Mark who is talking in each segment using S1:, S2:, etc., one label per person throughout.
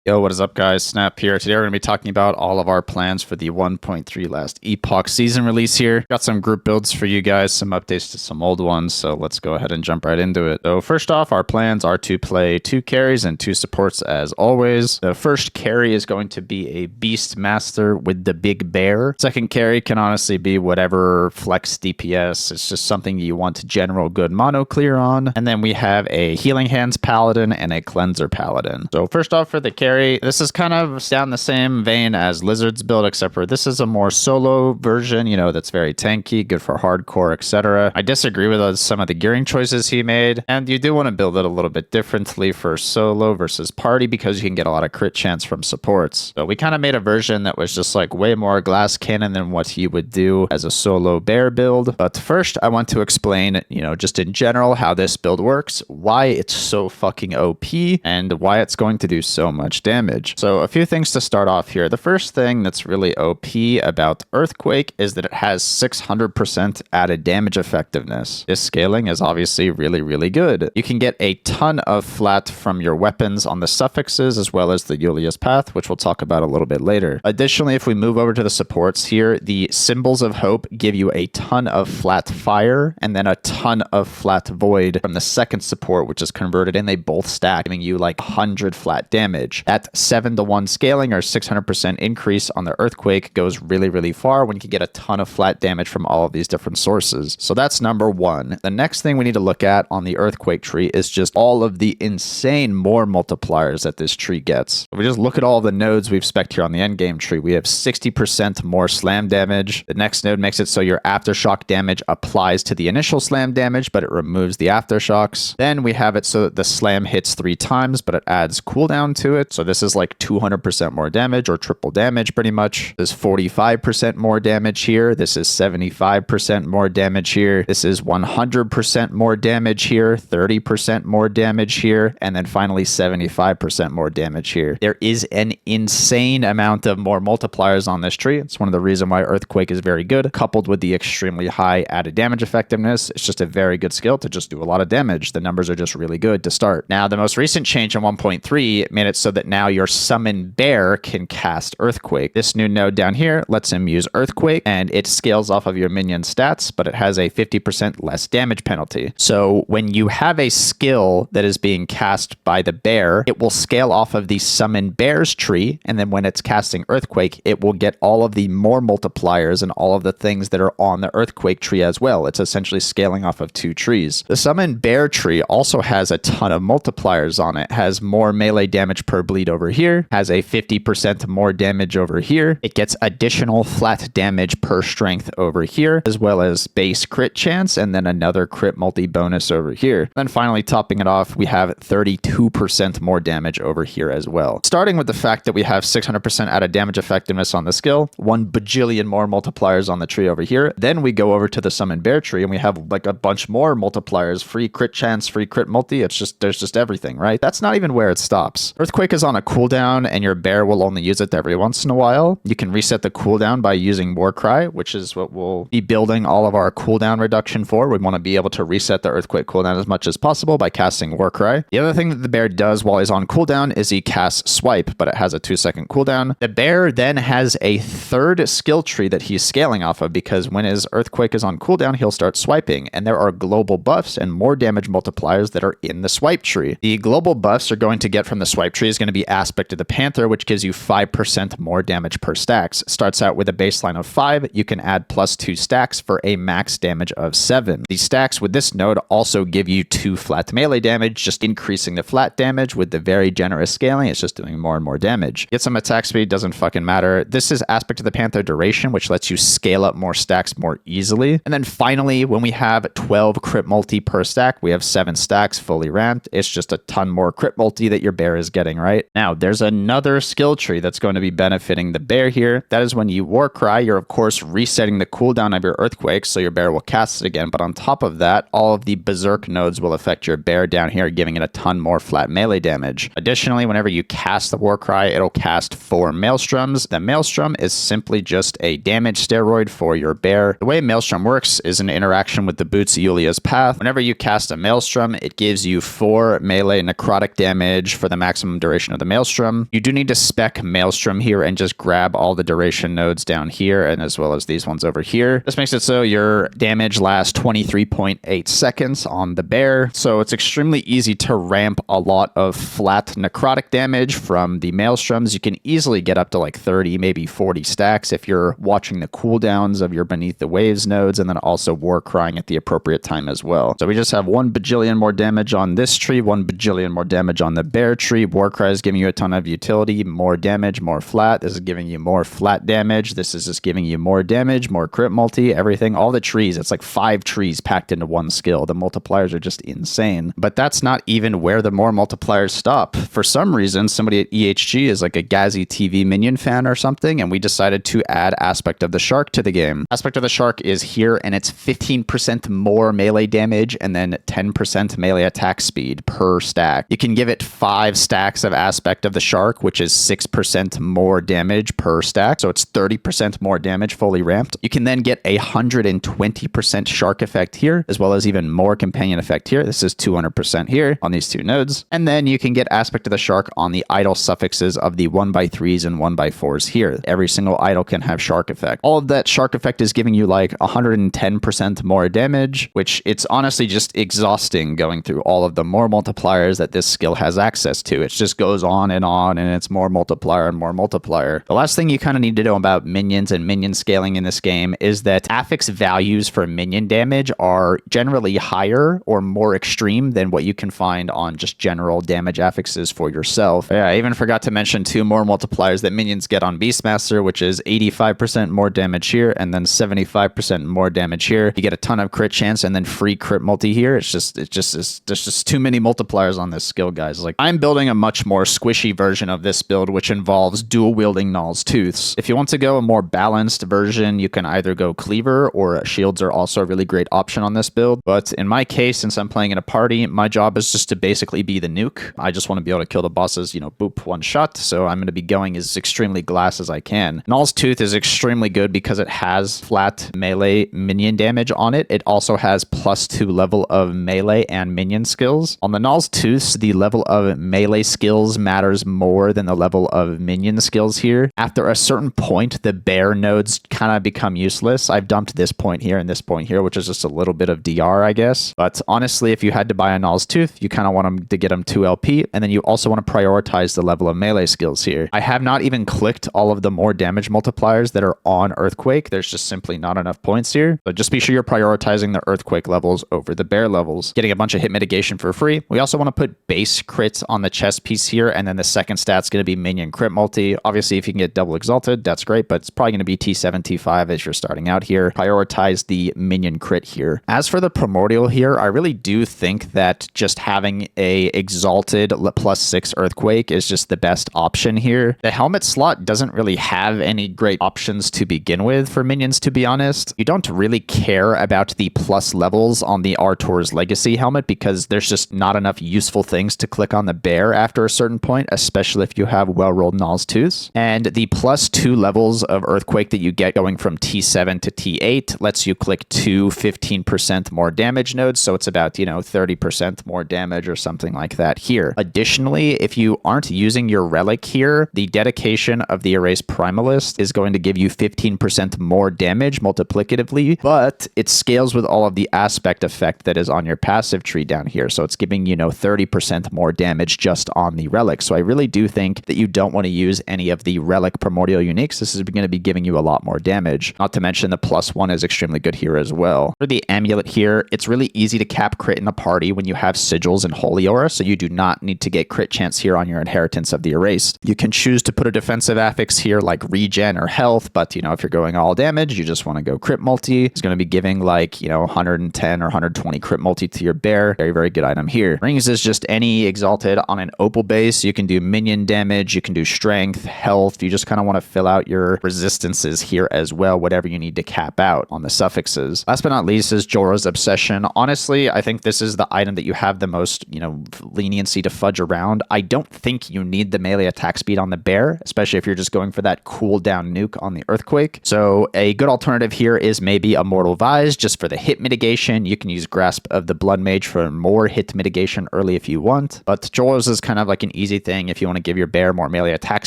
S1: Yo, what is up, guys? Snap here. Today we're going to be talking about all of our plans for the 1.3 last Epoch season release here. Got some group builds for you guys, some updates to some old ones, so let's go ahead and jump right into it. So first off, our plans are to play 2 carries and 2 supports as always. The first carry is going to be a Beast Master with the Big Bear. Second carry can honestly be whatever flex DPS. It's just something you want general good mono clear on. And then we have a Healing Hands Paladin and a Cleanser Paladin. So first off, for the carry, this is kind of down the same vein as Lizard's build, except for this is a more solo version, you know, that's very tanky, good for hardcore, etc. I disagree with some of the gearing choices he made, and you do want to build it a little bit differently for solo versus party because you can get a lot of crit chance from supports. So we kind of made a version that was just like way more glass cannon than what you would do as a solo bear build. But first, I want to explain, you know, just in general how this build works, why it's so fucking OP, and why it's going to do so much damage. So a few things to start off here. The first thing that's really OP about Earthquake is that it has 600% added damage effectiveness. This scaling is obviously really good. You can get a ton of flat from your weapons on the suffixes as well as the Yulia's Path, which we'll talk about a little bit later. Additionally, if we move over to the supports here, the Symbols of Hope give you a ton of flat fire and then a ton of flat void from the second support, which is converted, and they both stack, giving you like 100 flat damage. That 7-to-1 scaling or 600% increase on the Earthquake goes really far when you can get a ton of flat damage from all of these different sources. So that's number one. The next thing we need to look at on the Earthquake tree is just all of the insane more multipliers that this tree gets. If we just look at all of the nodes we've spec'd here on the endgame tree, we have 60% more slam damage. The next node makes it so your aftershock damage applies to the initial slam damage, but it removes the aftershocks. Then we have it so that the slam hits 3 times, but it adds cooldown to it. So this is like 200% more damage or triple damage pretty much. This is 45% more damage here. This is 75% more damage here. This is 100% more damage here, 30% more damage here, and then finally 75% more damage here. There is an insane amount of more multipliers on this tree. It's one of the reasons why Earthquake is very good, coupled with the extremely high added damage effectiveness. It's just a very good skill to just do a lot of damage. The numbers are just really good to start. Now, the most recent change in 1.3 made it so that now your Summon Bear can cast Earthquake. This new node down here lets him use Earthquake, and it scales off of your minion stats, but it has a 50% less damage penalty. So when you have a skill that is being cast by the bear, it will scale off of the Summon Bear's tree, and then when it's casting Earthquake, it will get all of the more multipliers and all of the things that are on the Earthquake tree as well. It's essentially scaling off of 2 trees. The Summon Bear tree also has a ton of multipliers on it. It has more melee damage per bleed over here, has a 50% more damage over here. It gets additional flat damage per strength over here, as well as base crit chance, and then another crit multi bonus over here. Then finally topping it off, we have 32% more damage over here as well. Starting with the fact that we have 600% added damage effectiveness on the skill, 1 bajillion more multipliers on the tree over here. Then we go over to the Summon Bear tree and we have like a bunch more multipliers, free crit chance, free crit multi. It's just, there's just everything, right? That's not even where it stops. Earthquake is on a cooldown and your bear will only use it every once in a while. You can reset the cooldown by using Warcry, which is what we'll be building all of our cooldown reduction for. We want to be able to reset the Earthquake cooldown as much as possible by casting Warcry. The other thing that the bear does while he's on cooldown is he casts Swipe, but it has a 2-second cooldown. The bear then has a 3rd skill tree that he's scaling off of, because when his Earthquake is on cooldown, he'll start swiping, and there are global buffs and more damage multipliers that are in the swipe tree. The global buffs are going to get from the swipe tree is going to be Aspect of the Panther, which gives you 5% more damage per stacks. Starts out with a baseline of 5. You can add +2 stacks for a max damage of 7. The stacks with this node also give you 2 flat melee damage, just increasing the flat damage with the very generous scaling. It's just doing more and more damage. Get some attack speed, doesn't fucking matter. This is Aspect of the Panther duration, which lets you scale up more stacks more easily. And then finally, when we have 12 crit multi per stack, we have 7 stacks fully ramped. It's just a ton more crit multi that your bear is getting, right? Now, there's another skill tree that's going to be benefiting the bear here. That is when you Warcry, you're of course resetting the cooldown of your Earthquake, so your bear will cast it again. But on top of that, all of the Berserk nodes will affect your bear down here, giving it a ton more flat melee damage. Additionally, whenever you cast the Warcry, it'll cast 4 Maelstroms. The Maelstrom is simply just a damage steroid for your bear. The way Maelstrom works is an interaction with the Boots Yulia's Path. Whenever you cast a Maelstrom, it gives you 4 melee necrotic damage for the maximum duration of the Maelstrom. You do need to spec Maelstrom here and just grab all the duration nodes down here and as well as these ones over here. This makes it so your damage lasts 23.8 seconds on the bear. So it's extremely easy to ramp a lot of flat necrotic damage from the Maelstroms. You can easily get up to like 30, maybe 40 stacks if you're watching the cooldowns of your Beneath the Waves nodes and then also War Crying at the appropriate time as well. So we just have 1 bajillion more damage on this tree, 1 bajillion more damage on the bear tree. War Cry is giving you a ton of utility, more damage, more flat. This is giving you more flat damage. This is just giving you more damage, more crit multi, everything. All the trees, it's like 5 trees packed into one skill. The multipliers are just insane. But that's not even where the more multipliers stop. For some reason, somebody at EHG is like a Gazi TV minion fan or something, and we decided to add Aspect of the Shark to the game. Aspect of the Shark is here, and it's 15% more melee damage and then 10% melee attack speed per stack. You can give it 5 stacks of Aspect of the Shark, which is 6% more damage per stack. So it's 30% more damage fully ramped. You can then get 120% Shark effect here, as well as even more companion effect here. This is 200% here on these 2 nodes. And then you can get Aspect of the Shark on the idle suffixes of the 1x3s and 1x4s here. Every single idle can have Shark effect. All of that Shark effect is giving you like 110% more damage, which it's honestly just exhausting going through all of the more multipliers that this skill has access to. It just goes on and it's more multiplier and more multiplier. The last thing you kind of need to know about minions and minion scaling in this game is that affix values for minion damage are generally higher or more extreme than what you can find on just general damage affixes for yourself. Yeah, I even forgot to mention 2 more multipliers that minions get on Beastmaster, which is 85% more damage here and then 75% more damage here. You get a ton of crit chance and then free crit multi here. There's just too many multipliers on this skill, guys. Like, I'm building a much more squishy version of this build, which involves dual wielding Null's Tooths. If you want to go a more balanced version, you can either go Cleaver or Shields are also a really great option on this build. But in my case, since I'm playing in a party, my job is just to basically be the nuke. I just want to be able to kill the bosses, you know, boop, one shot. So I'm going to be going as extremely glass as I can. Null's Tooth is extremely good because it has flat melee minion damage on it. It also has +2 level of melee and minion skills. On the Null's Tooths, the level of melee skills matters more than the level of minion skills here. After a certain point, the bear nodes kind of become useless. I've dumped this point here and this point here, which is just a little bit of DR, I guess. But honestly, if you had to buy a Null's Tooth, you kind of want them to get them 2 LP, and then you also want to prioritize the level of melee skills here. I have not even clicked all of the more damage multipliers that are on Earthquake. There's just simply not enough points here. So just be sure you're prioritizing the Earthquake levels over the bear levels. Getting a bunch of hit mitigation for free. We also want to put base crits on the chest piece here, and then the second stat's going to be minion crit multi. Obviously, if you can get double exalted, that's great, but it's probably going to be T7, T5 as you're starting out here. Prioritize the minion crit here. As for the primordial here, I really do think that just having a exalted +6 Earthquake is just the best option here. The helmet slot doesn't really have any great options to begin with for minions, to be honest. You don't really care about the plus levels on the Artor's Legacy helmet because there's just not enough useful things to click on the bear after a certain point, especially if you have well-rolled Null's Tooths. And the +2 levels of Earthquake that you get going from T7 to T8 lets you click 2 15% more damage nodes, so it's about, you know, 30% more damage or something like that here. Additionally, if you aren't using your relic here, the dedication of the Erase Primalist is going to give you 15% more damage multiplicatively, but it scales with all of the aspect effect that is on your passive tree down here. So it's giving, you know, 30% more damage just on the relic. So I really do think that you don't want to use any of the relic primordial uniques. This is going to be giving you a lot more damage. Not to mention the +1 is extremely good here as well. For the amulet here, it's really easy to cap crit in a party when you have sigils and holy aura, so you do not need to get crit chance here on your inheritance of the erased. You can choose to put a defensive affix here like regen or health, but you know, if you're going all damage, you just want to go crit multi. It's going to be giving like, you know, 110 or 120 crit multi to your bear. Very, very good item here. Rings is just any exalted on an opal base. You can do minion damage, you can do strength, health. You just kind of want to fill out your resistances here as well, whatever you need to cap out on the suffixes. Last but not least is Jorah's Obsession. Honestly, I think this is the item that you have the most, you know, leniency to fudge around. I don't think you need the melee attack speed on the bear, especially if you're just going for that cooldown nuke on the Earthquake. So a good alternative here is maybe a Mortal Vise just for the hit mitigation. You can use Grasp of the Blood Mage for more hit mitigation early if you want, but Jorah's is kind of like an easy thing. If you want to give your bear more melee attack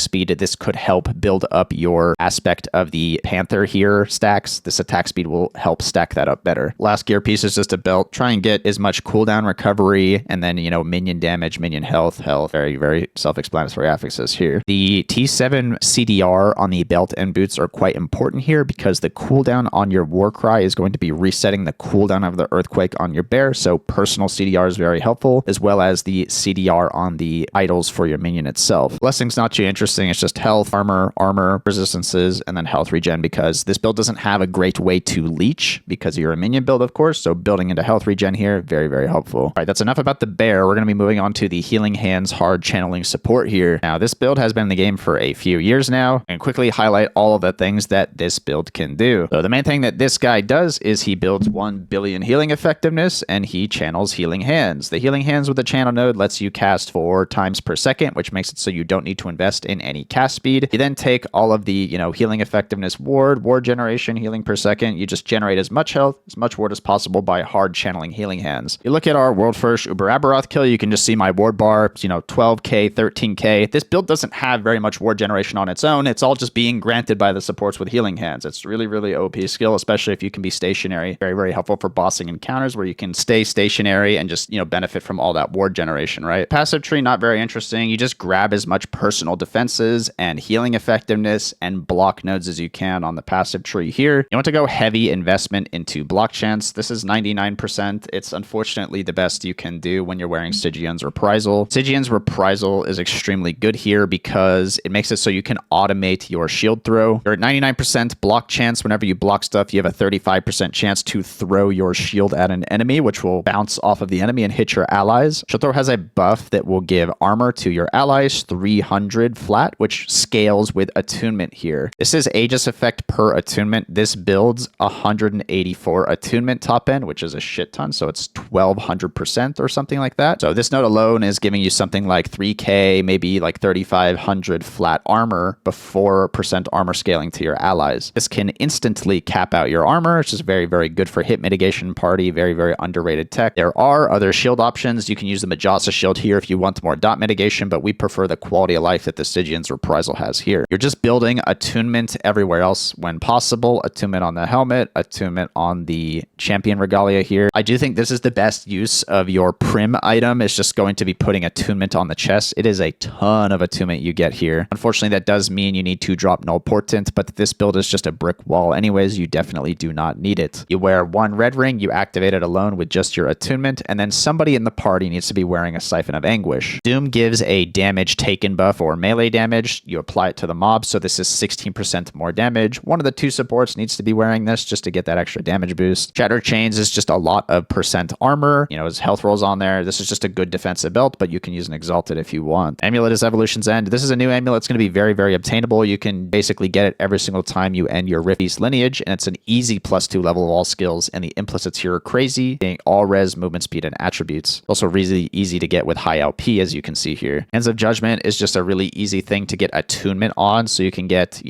S1: speed, this could help build up your aspect of the panther here stacks. This attack speed will help stack that up better. Last gear piece is just a belt. Try and get as much cooldown recovery and then, minion damage, minion health. Very, very self-explanatory affixes here. The T7 CDR on the belt and boots are quite important here because the cooldown on your Warcry is going to be resetting the cooldown of the Earthquake on your bear, so personal CDR is very helpful, as well as the CDR on the idols for your minion itself. Blessing's not too interesting. It's just health, armor, resistances, and then health regen because this build doesn't have a great way to leech because you're a minion build, of course, so building into health regen here, very, very helpful. All right, that's enough about the bear. We're going to be moving on to the Healing Hands hard channeling support here. Now, this build has been in the game for a few years now, and quickly highlight all of the things that this build can do. So the main thing that this guy does is he builds 1 billion healing effectiveness, and he channels Healing Hands. The Healing Hands with the channel node lets you cast 4 times per second, which makes it so you don't need to invest in any cast speed. You then take all of the, healing effectiveness ward generation, healing per second. You just generate as much health, as much ward as possible by hard channeling Healing Hands. You look at our world first Uber Aberoth kill, you can just see my ward bar, 12k, 13k. This build doesn't have very much ward generation on its own. It's all just being granted by the supports with Healing Hands. It's really, really OP skill, especially if you can be stationary. Very, very helpful for bossing encounters where you can stay stationary and just, benefit from all that ward generation, right? Passive tree, not very interesting. You just grab as much personal defenses and healing effectiveness and block nodes as you can on the passive tree here. You want to go heavy investment into block chance. This is 99%. It's unfortunately the best you can do when you're wearing Stygian's Reprisal. Stygian's Reprisal is extremely good here because it makes it so you can automate your shield throw. You're at 99% block chance. Whenever you block stuff, you have a 35% chance to throw your shield at an enemy, which will bounce off of the enemy and hit your allies. Shield throw has a buff that will give armor to your allies, 300 flat, which scales with attunement here. This is Aegis effect per attunement. This builds 184 attunement top end, which is a shit ton. So it's 1200% or something like that. So this node alone is giving you something like 3k, maybe like 3500 flat armor before percent armor scaling to your allies. This can instantly cap out your armor, which is very, very good for hit mitigation party. Very, very underrated tech. There are other shield options. You can use the Majasa shield here if you want more dot mitigation, but we prefer the quality of life that the Stygian's Reprisal has here. You're just building attunement everywhere else when possible. Attunement on the helmet, attunement on the champion regalia here. I do think this is the best use of your prim item. It's just going to be putting attunement on the chest. It is a ton of attunement you get here. Unfortunately, that does mean you need to drop null portent, but this build is just a brick wall anyways. You definitely do not need it. You wear 1 red ring, you activate it alone with just your attunement, and then somebody in the party needs to be wearing a Siphon of Anguish. Doom gives a damage taken buff or melee damage. You apply it to the mob, so this is 16% more damage. One of the 2 supports needs to be wearing this just to get that extra damage boost. Shatter Chains is just a lot of percent armor. His health rolls on there. This is just a good defensive belt, but you can use an Exalted if you want. Amulet is Evolution's End. This is a new amulet. It's going to be very, very obtainable. You can basically get it every single time you end your Rift Beast lineage, and it's an easy +2 level of all skills, and the implicits here are crazy, being all res, movement speed, and attributes. Also really easy to get with high LP, as you can see here. Hands of Judgment is just a really easy thing to get attunement on, so you can get,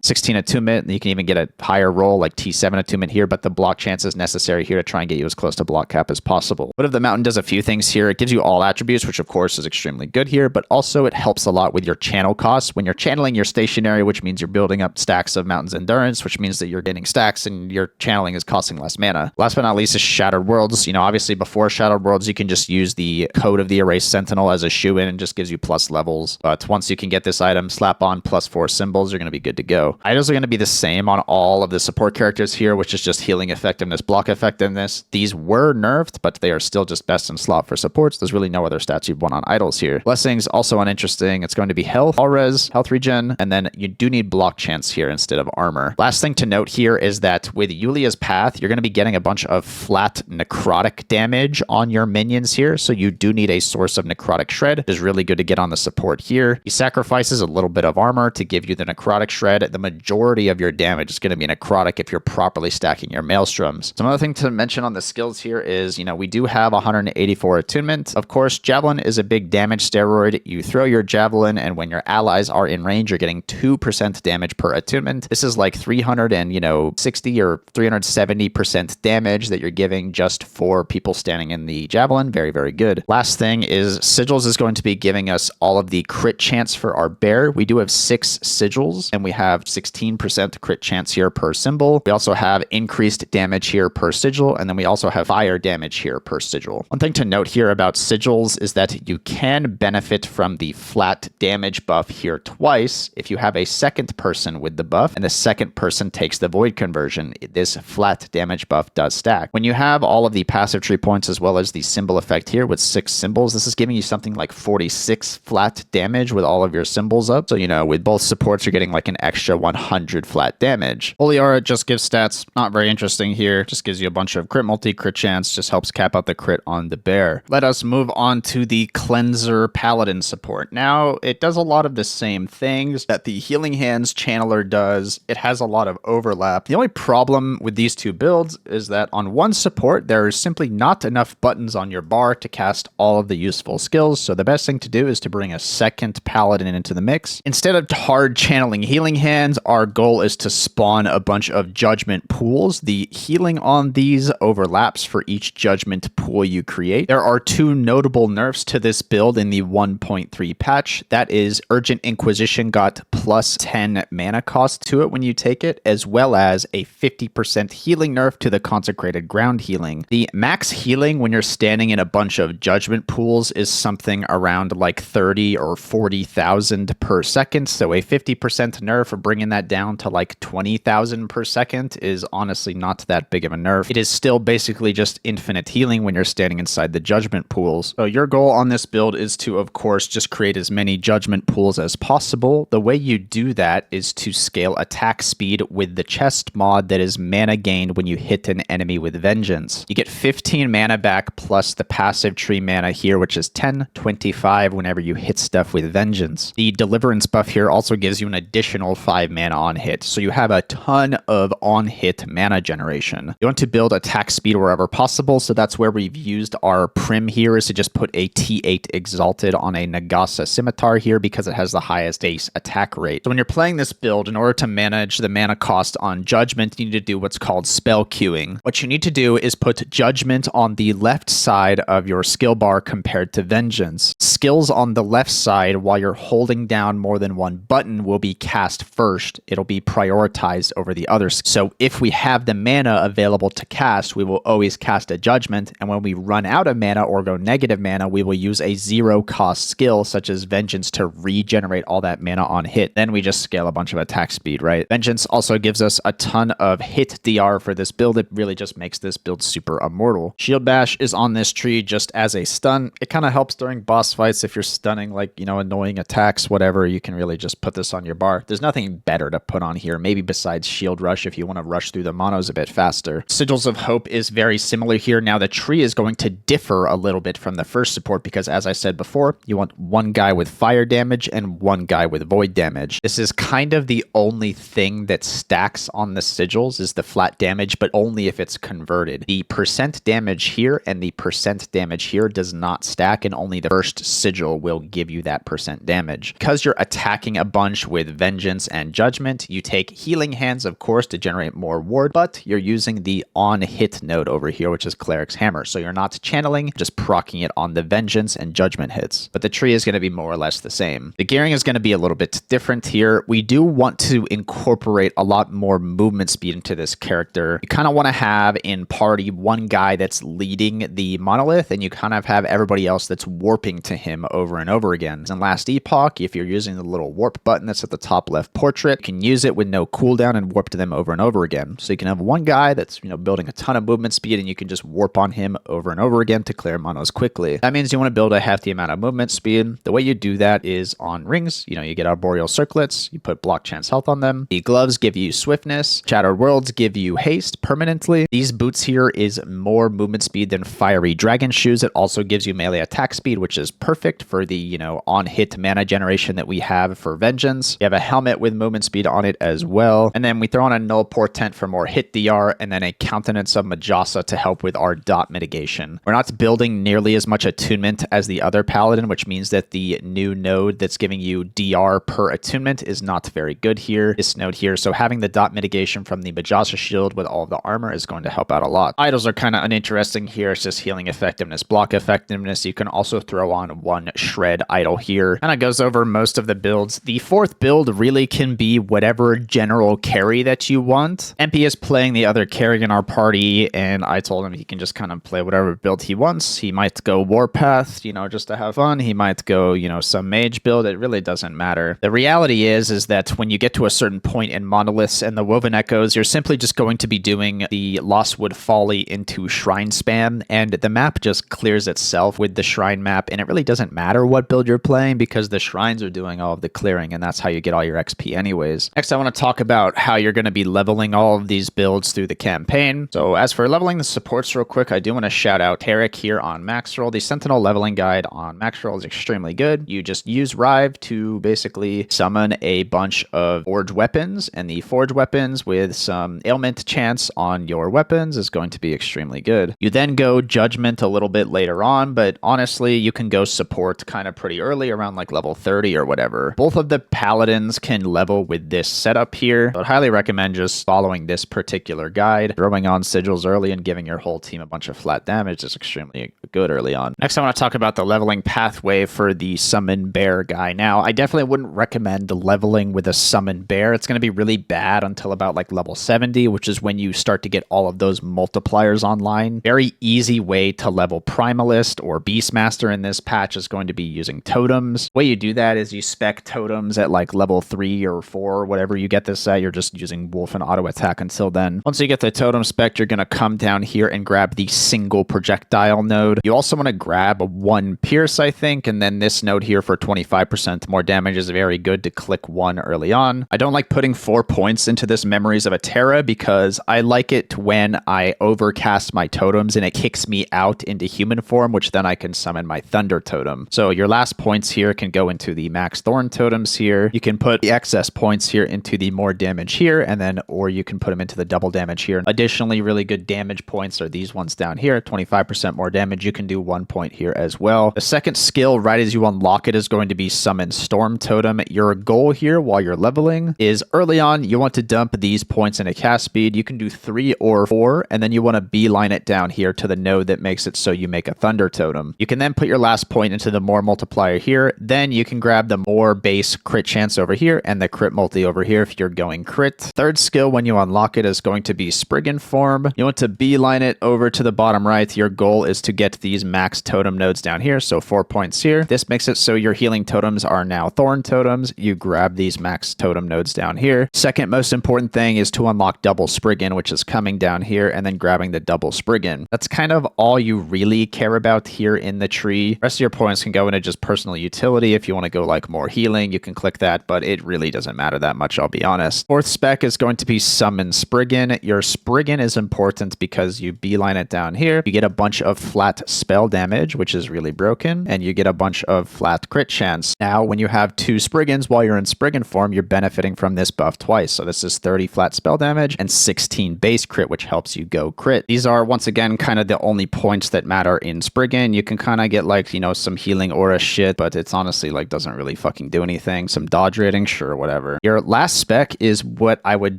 S1: 16 attunement, and you can even get a higher roll like T7 attunement here, but the block chance is necessary here to try and get you as close to block cap as possible. Foot of the Mountain does a few things here. It gives you all attributes, which of course is extremely good here, but also it helps a lot with your channel costs. When you're channeling, you're stationary, which means you're building up stacks of Mountain's Endurance, which means that you're getting stacks and your channeling is costing less mana. Last but not least is Shattered Worlds. Obviously before Shattered Worlds, you can just use the Code of the Erased Sentinel as a shoe-in and just gives you plus levels. But once you can get this item, slap on +4 symbols, you're going to be good to go. Items are going to be the same on all of the support characters here, which is just healing effectiveness, block effectiveness. These were nerfed, but they are still just best in slot for supports. There's really no other stats you'd want on idols here. Blessings, also uninteresting. It's going to be health, all res, health regen, and then you do need block chance here instead of armor. Last thing to note here is that with Yulia's Path, you're going to be getting a bunch of flat necrotic damage on your minions here, so you do need a source of necrotic shred. It is really good to get on the support here. He sacrifices a little bit of armor to give you the necrotic shred. The majority of your damage is going to be necrotic if you're properly stacking your maelstroms. Some other thing to mention on the skills here is, we do have 184 attunement. Of course, Javelin is a big damage steroid. You throw your Javelin, and when your allies are in range, you're getting 2% damage per attunement. This is like 360 or 370% damage that you're giving just for people standing in the Javelin. Very, very good. Last thing is Sigils is going to be giving us all of the crit chance for our bear. We do have 6 sigils, and we have 16% crit chance here per symbol. We also have increased damage here per sigil, and then we also have fire damage here per sigil. One thing to note here about sigils is that you can benefit from the flat damage buff here twice if you have a second person with the buff, and the second person takes the void conversion. This flat damage buff does stack. When you have all of the passive tree points as well as the symbol effect here with 6 symbols, this is giving you something like 46 flat damage with all of your symbols up. So, you know, with both supports, you're getting like an extra 100 flat damage. Holy Aura just gives stats. Not very interesting here. Just gives you a bunch of crit multi, crit chance, just helps cap out the crit on the bear. Let us move on to the Cleanser Paladin support. Now, it does a lot of the same things that the Healing Hands Channeler does. It has a lot of overlap. The only problem with these two builds is that on one support, there is simply not enough buttons on your bar to cast all of the useful skills, so the best thing to do is to bring a second Paladin into the mix. Instead of hard channeling Healing Hands, our goal is to spawn a bunch of Judgment pools. The healing on these overlaps for each Judgment pool you create. There are 2 notable nerfs to this build in the 1.3 patch. That is, Urgent Inquisition got plus 10 mana cost to it when you take it, as well as a 50% healing nerf to the Consecrated Ground healing. The max healing when you're standing in a bunch of Judgment pools is something around like 30 or 40,000 per second, so a 50% nerf for bringing that down to like 20,000 per second is honestly not that big of a nerf. It is still basically just infinite healing when you're standing inside the Judgment pools. So your goal on this build is to, of course, just create as many Judgment pools as possible. The way you do that is to scale attack speed with the chest mod that is mana gained when you hit an enemy with Vengeance. You get 15 mana back plus the passive tree mana here, which is 10, 25 whenever you hit stuff with Vengeance. The Deliverance buff here also gives you an additional 5 mana on hit, so you have a ton of on-hit mana generation. You want to build attack speed wherever possible, so that's where we've used our prim here, is to just put a T8 Exalted on a Nagasa Scimitar here because it has the highest base attack rate. So when you're playing this build, in order to manage the mana cost on Judgment, you need to do what's called spell queuing. What you need to do is put Judgment on the left side of your skill bar compared to Vengeance. Skills on the left side, while you're holding down more than one button, will be cast first. It'll be prioritized over the others. So if we have the mana available to cast, we will always cast a Judgment, and when we run out of mana or go negative mana, we will use a 0-cost skill such as Vengeance to regenerate all that mana on hit. Then we just scale a bunch of attack speed, right? Vengeance also gives us a ton of hit DR for this build. It really just makes this build super immortal. Shield Bash is on this tree just as a stun. It kind of helps during boss fights if you're stunning, like, you know, annoying attacks, whatever. You can really just put this on your bar. There's nothing better to put on here, maybe besides Shield Rush if you want to rush through the monos a bit faster. Sigils of Hope is very similar here. Now the tree is going to differ a little bit from the first support because, as I said before, you want one guy with fire damage and one guy with void damage. This is kind of the only thing that stacks on the sigils is the flat damage, but only if it's converted. The percent damage here and the percent damage here does not stack, and only the first sigil will give you that percent damage. Because you're attacking a bunch with Vengeance and Judgment, you take Healing Hands, of course, to generate more ward, but you're using the on-hit node over here, which is Cleric's Hammer. So you're not channeling, just proccing it on the Vengeance and Judgment hits. But the tree is going to be more or less the same. The gearing is going to be a little bit different here. We do want to incorporate a lot more movement speed into this character. You kind of want to have in party one guy that's leading the monolith, and you kind of have everybody else that's warping to him over and over again. In last Epoch, if you're using the little warp button that's at the top left portrait, you can use it with no cooldown and warp to them over and over again. So you can have one guy that's, you know, building a ton of movement speed, and you can just warp on him over and over again to clear monos quickly. That means you want to build a hefty amount of movement speed. The way you do that is on rings. You know, you get Arboreal Circlets, you put block chance health on them. The gloves give you swiftness. Shattered Worlds give you haste permanently. These boots here is more movement speed than Fiery Dragon Shoes. It also gives you melee attack speed, which is perfect for the, you know, on-hit mana generation that we have for Vengeance. You have a helmet with movement speed on it as well. And then we throw on a Null Portent for more hit DR, and then a Countenance of Majasa to help with our dot mitigation. We're not building nearly as much attunement as the other Paladin, which means that the new node that's giving you DR per attunement is not very good here, this node here. So having the dot mitigation from the Majasa shield with all of the armor is going to help out a lot. Idols are kind of uninteresting here. It's just healing effectiveness, block effectiveness. You can also throw on one shred idol here. And it goes over most of the builds. The fourth build really can be whatever general carry that you want. MP is playing the other carry in our party, and I told him he can just kind of play whatever build he wants. He might go Warpath, you know, just to have fun. He might go, you know, some mage build. It really doesn't matter. The reality is that when you get to a certain point in Monoliths and the Woven Echoes, you're simply just going to be doing the Lostwood Folly into Shrine spam, and the map just clears itself with the Shrine map, and it really doesn't matter what build you're playing because the Shrines are doing all of the clearing, and that's how you get all your XP anyways. Next, I want to talk about how you're going to be leveling all of these builds through the campaign. So as for leveling the supports real quick, I do want to shout out Tarek here on Maxroll. The Sentinel leveling guide on Maxroll is extremely good. You just use Rive to basically summon a bunch of forge weapons, and the forge weapons with some ailment chance on your weapons is going to be extremely good. You then go Judgement a little bit later on, but honestly, you can go support kind of pretty early, around like level 30 or whatever. Both of the Paladins can level with this setup here. So I'd highly recommend just following this particular guide. Throwing on sigils early and giving your whole team a bunch of flat damage is extremely good early on. Next, I want to talk about the leveling pathway for the Summon Bear guy. Now, I definitely wouldn't recommend leveling with a Summon Bear. It's going to be really bad until about like level 70, which is when you start to get all of those multipliers online. Very easy way to level Primalist or Beastmaster in this patch is going to be using totems. The way you do that is you spec totems at like level 3 or 4, whatever you get this at. You're just using Wolf and auto attack until then. Once you get the totem spec, you're going to come down here and grab the single projectile node. You also want to grab one pierce, I think, and then this node here for 25% more damage is very good to click one early on. I don't like putting 4 points into this Memories of a Terra because I like it when I overcast my totems and it kicks me out into human form, which then I can summon my Thunder Totem. So your last points here can go into the Max Thorn Totems here. You can put the excess points here into the more damage here, and then, or you can put them into the double damage here. Additionally, really good damage points are these ones down here, 25% more damage. You can do 1 point here as well. The second skill, right as you unlock it, is going to be Summon Storm Totem. Your goal here while you're leveling is early on, you want to dump these points into cast speed. You can do 3 or 4, and then you want to beeline it down here to the node that makes it so you make a Thunder Totem. You can then put your last point into the more multiplier here. Then you can grab the more base crit chance over here and the crit multi over here if you're going crit. Third skill when you unlock it is going to be Spriggan Form. You want to beeline it over to the bottom right. Your goal is to get these max totem nodes down here, so 4 points here. This makes it so your healing totems are now Thorn Totems. You grab these max totem nodes down here. Second most important thing is to unlock double Spriggan, which is coming down here and then grabbing the double Spriggan. That's kind of all you really care about here in the tree. The rest of your points can go into just personal utility. If you want to go like more healing, you can click that, but it really doesn't matter that much, I'll be honest. Fourth spec is going to be Summon Spriggan. Your Spriggan is important because you beeline it down here. You get a bunch of flat spell damage, which is really broken, and you get a bunch of flat crit chance. Now, when you have 2 Spriggans while you're in Spriggan form, you're benefiting from this buff twice. So this is 30 flat spell damage and 16 base crit, which helps you go crit. These are, once again, kind of the only points that matter in Spriggan. You can kind of get like, you know, some healing aura shit, but it's honestly like doesn't really fucking do anything. Some dodge rating, sure, whatever. Your last spec is what I would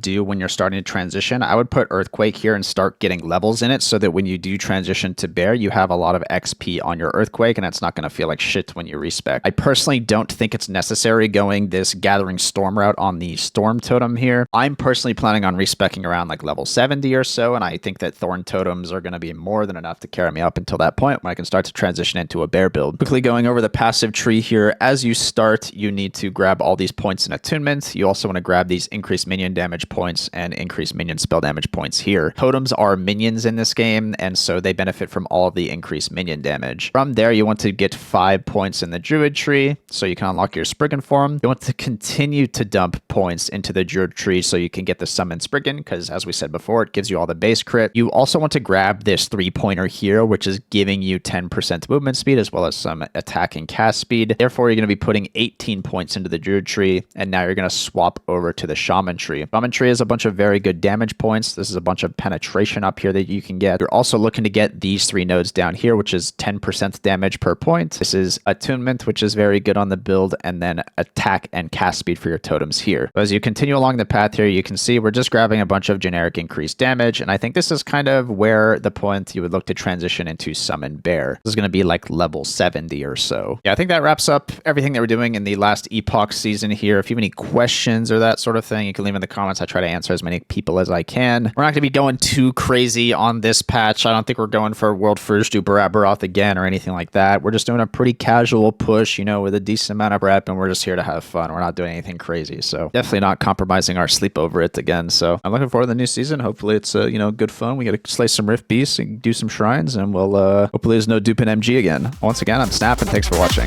S1: do when you're starting to transition. I would put Earthquake here and start getting levels in it so that when you do transition to Bear, you have a lot of XP on your Earthquake and it's not going to feel like shit when you respec. I personally don't think it's necessary going this Gathering Storm route on the Storm Totem here. I'm personally planning on respecking around like level 70 or so, and I think that Thorn Totems are going to be more than enough to carry me up until that point when I can start to transition into a Bear build. Quickly going over the passive tree here, as you start, you need to grab all these points in attunement. You also want to grab these increased minion damage points and increased minion spell damage points here. Totems are minions in this game, and so they benefit from all of the increased minion damage. From there, you want to get 5 points in the Druid tree, so you can unlock your Spriggan form. You want to continue to dump points into the Druid tree so you can get the Summon Spriggan, because as we said before, it gives you all the base crit. You also want to grab this 3-pointer here, which is giving you 10% movement speed as well as some attack and cast speed. Therefore, you're going to be putting 18 points into the Druid tree, and now you're going to swap over to the Shaman tree. Shaman tree is a bunch of very good damage points. This is a bunch of penetration up here that you can get. You're also looking to get these 3 nodes down here, which is 10% damage per point. This is attunement, which is very good on the build, and then attack and cast speed for your totems here. So as you continue along the path here, you can see we're just grabbing a bunch of generic increased damage, and I think this is kind of where the point you would look to transition into Summon Bear. This is going to be like level 70 70 or so. Yeah, I think that wraps up everything that we're doing in the last Epoch season here. If you have any questions or that sort of thing, you can leave in the comments. I try to answer as many people as I can. We're not going to be going too crazy on this patch. I don't think we're going for World First do Barath again or anything like that. We're just doing a pretty casual push, you know, with a decent amount of rep, and we're just here to have fun. We're not doing anything crazy, so definitely not compromising our sleep over it again. So I'm looking forward to the new season. Hopefully it's you know, good fun. We got to slay some Rift Beasts and do some shrines, and we'll hopefully there's no duping MG again. Once again, I'm Snap, and thanks for watching.